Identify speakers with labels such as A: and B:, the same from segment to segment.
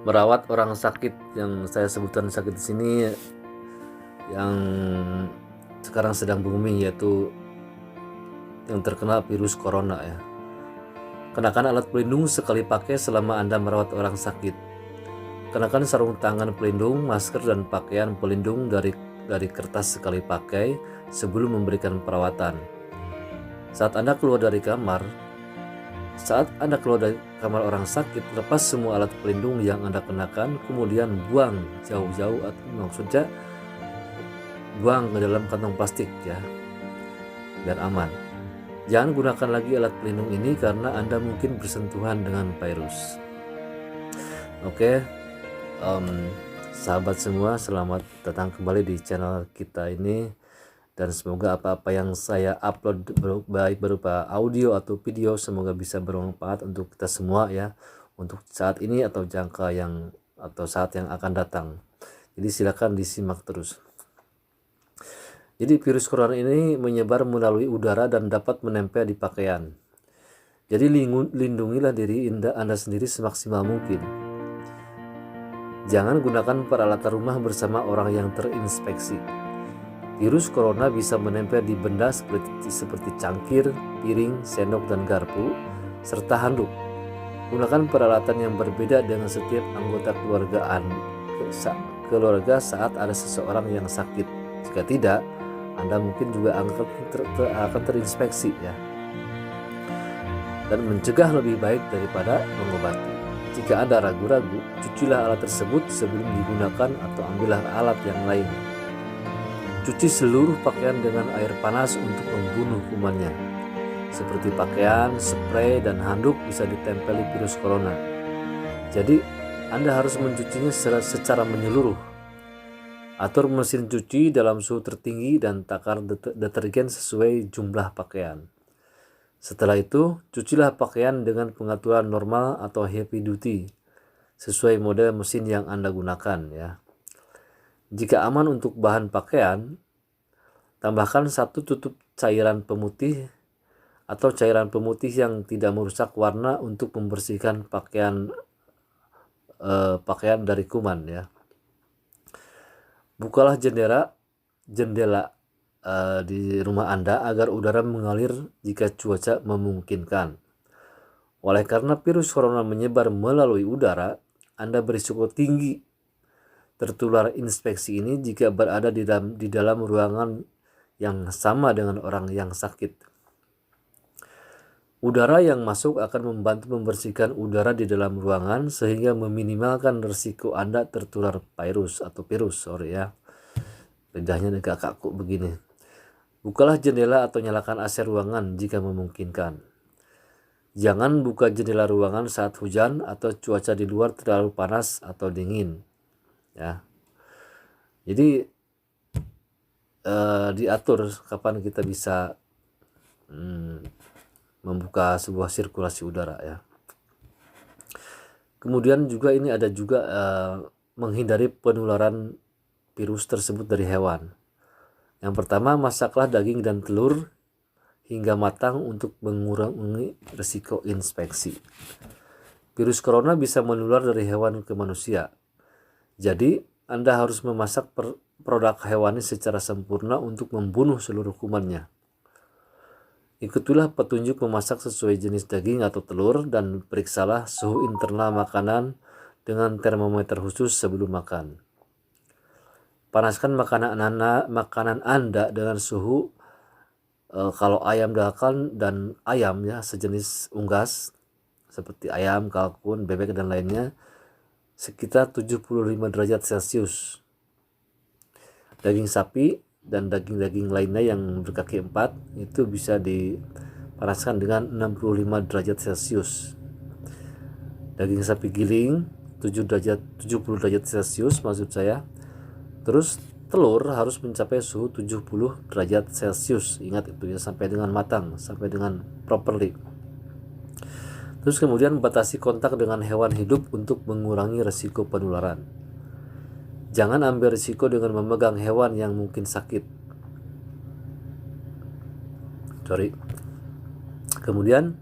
A: merawat orang sakit yang saya sebutkan sakit di sini yang sekarang sedang booming, yaitu yang terkena virus corona ya. Kenakan alat pelindung sekali pakai selama Anda merawat orang sakit. Kenakan sarung tangan pelindung, masker, dan pakaian pelindung dari kertas sekali pakai sebelum memberikan perawatan. Saat Anda keluar dari kamar orang sakit, lepas semua alat pelindung yang Anda kenakan, kemudian buang jauh-jauh, atau maksudnya buang ke dalam kantong plastik ya, biar aman. Jangan gunakan lagi alat pelindung ini karena Anda mungkin bersentuhan dengan virus. Oke, sahabat semua, selamat datang kembali di channel kita ini, dan semoga apa-apa yang saya upload baik berupa audio atau video semoga bisa bermanfaat untuk kita semua ya, untuk saat ini atau saat yang akan datang. Jadi silakan disimak terus. Jadi virus corona ini menyebar melalui udara dan dapat menempel di pakaian. Jadi lindungilah diri Anda sendiri semaksimal mungkin. Jangan gunakan peralatan rumah bersama orang yang terinfeksi. Virus corona bisa menempel di benda seperti cangkir, piring, sendok, dan garpu, serta handuk. Gunakan peralatan yang berbeda dengan setiap anggota keluarga saat ada seseorang yang sakit. Jika tidak, Anda mungkin juga akan terinfeksi ya. Dan mencegah lebih baik daripada mengobati. Jika Anda ragu-ragu, cucilah alat tersebut sebelum digunakan atau ambillah alat yang lain. Cuci seluruh pakaian dengan air panas untuk membunuh kumannya. Seperti pakaian, spray, dan handuk bisa ditempeli virus corona. Jadi, Anda harus mencucinya secara menyeluruh. Atur mesin cuci dalam suhu tertinggi dan takar detergen sesuai jumlah pakaian. Setelah itu, cucilah pakaian dengan pengaturan normal atau heavy duty sesuai model mesin yang Anda gunakan ya. Jika aman untuk bahan pakaian, tambahkan 1 tutup cairan pemutih atau cairan pemutih yang tidak merusak warna untuk membersihkan pakaian dari kuman ya. Bukalah jendela di rumah Anda agar udara mengalir jika cuaca memungkinkan. Oleh karena virus corona menyebar melalui udara, Anda berisiko tinggi tertular infeksi ini jika berada di dalam ruangan yang sama dengan orang yang sakit. Udara yang masuk akan membantu membersihkan udara di dalam ruangan sehingga meminimalkan risiko Anda tertular virus. Ya. Lidahnya agak kaku begini. Bukalah jendela atau nyalakan AC ruangan jika memungkinkan. Jangan buka jendela ruangan saat hujan atau cuaca di luar terlalu panas atau dingin. Ya. Jadi diatur kapan kita bisa membuka sebuah sirkulasi udara ya. Kemudian juga ini ada juga menghindari penularan virus tersebut dari hewan. Yang pertama, masaklah daging dan telur hingga matang untuk mengurangi risiko infeksi. Virus corona bisa menular dari hewan ke manusia. Jadi, Anda harus memasak produk hewani secara sempurna untuk membunuh seluruh kumannya. Ikutilah petunjuk memasak sesuai jenis daging atau telur dan periksalah suhu internal makanan dengan termometer khusus sebelum makan. Panaskan makanan Anda dengan suhu kalau ayam daging dan ayam ya sejenis unggas seperti ayam, kalkun, bebek dan lainnya sekitar 75 derajat Celcius. Daging sapi dan daging-daging lainnya yang berkaki 4 itu bisa dipanaskan dengan 65 derajat Celcius. Daging sapi giling 70 derajat Celcius maksud saya. Terus telur harus mencapai suhu 70 derajat Celcius. Ingat itu ya, sampai dengan matang, sampai dengan properly. Terus kemudian batasi kontak dengan hewan hidup untuk mengurangi risiko penularan. Jangan ambil risiko dengan memegang hewan yang mungkin sakit. Kemudian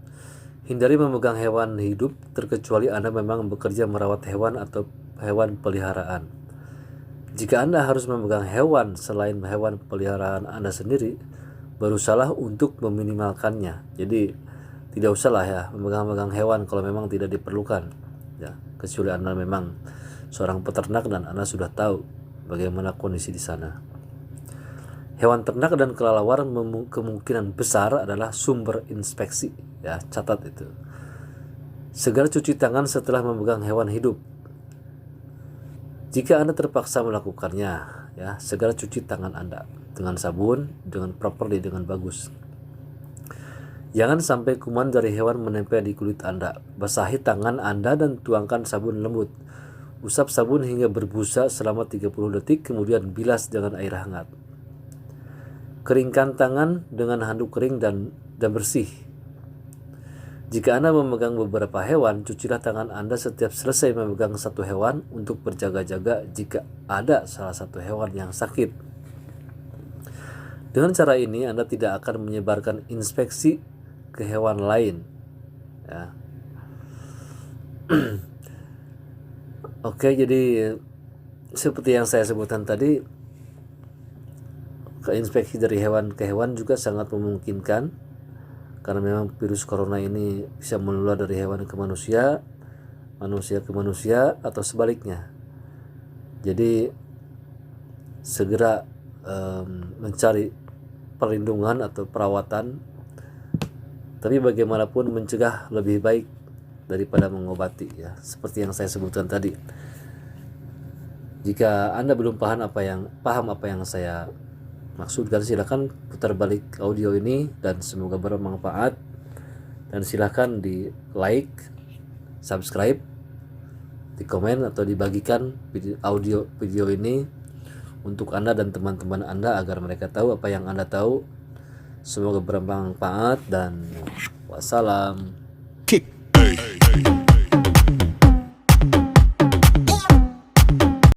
A: Hindari memegang hewan hidup terkecuali Anda memang bekerja merawat hewan atau hewan peliharaan. Jika Anda harus memegang hewan selain hewan peliharaan Anda sendiri, berusahalah untuk meminimalkannya. Jadi tidak usahlah ya memegang-megang hewan kalau memang tidak diperlukan. Ya, kecuali Anda memang seorang peternak dan Anda sudah tahu bagaimana kondisi di sana. Hewan ternak dan kelelawar kemungkinan besar adalah sumber inspeksi. Ya, catat itu. Segera cuci tangan setelah memegang hewan hidup. Jika Anda terpaksa melakukannya, ya, segera cuci tangan Anda dengan sabun, dengan properly, dengan bagus. Jangan sampai kuman dari hewan menempel di kulit Anda. Basahi tangan Anda dan tuangkan sabun lembut. Usap sabun hingga berbusa selama 30 detik, kemudian bilas dengan air hangat. Keringkan tangan dengan handuk kering dan bersih. Jika Anda memegang beberapa hewan, cucilah tangan Anda setiap selesai memegang satu hewan untuk berjaga-jaga jika ada salah satu hewan yang sakit. Dengan cara ini Anda tidak akan menyebarkan inspeksi ke hewan lain. Ya. Oke, jadi seperti yang saya sebutkan tadi, keinspeksi dari hewan ke hewan juga sangat memungkinkan karena memang virus corona ini bisa menular dari hewan ke manusia, manusia ke manusia, atau sebaliknya. Jadi segera mencari perlindungan atau perawatan. Tapi bagaimanapun mencegah lebih baik daripada mengobati, ya, seperti yang saya sebutkan tadi. Jika Anda belum paham apa yang saya maksudkan, silakan putar balik audio ini dan semoga bermanfaat. Dan silakan di like, subscribe, di komen atau dibagikan video ini untuk Anda dan teman-teman Anda agar mereka tahu apa yang Anda tahu. Semoga bermanfaat dan wassalam.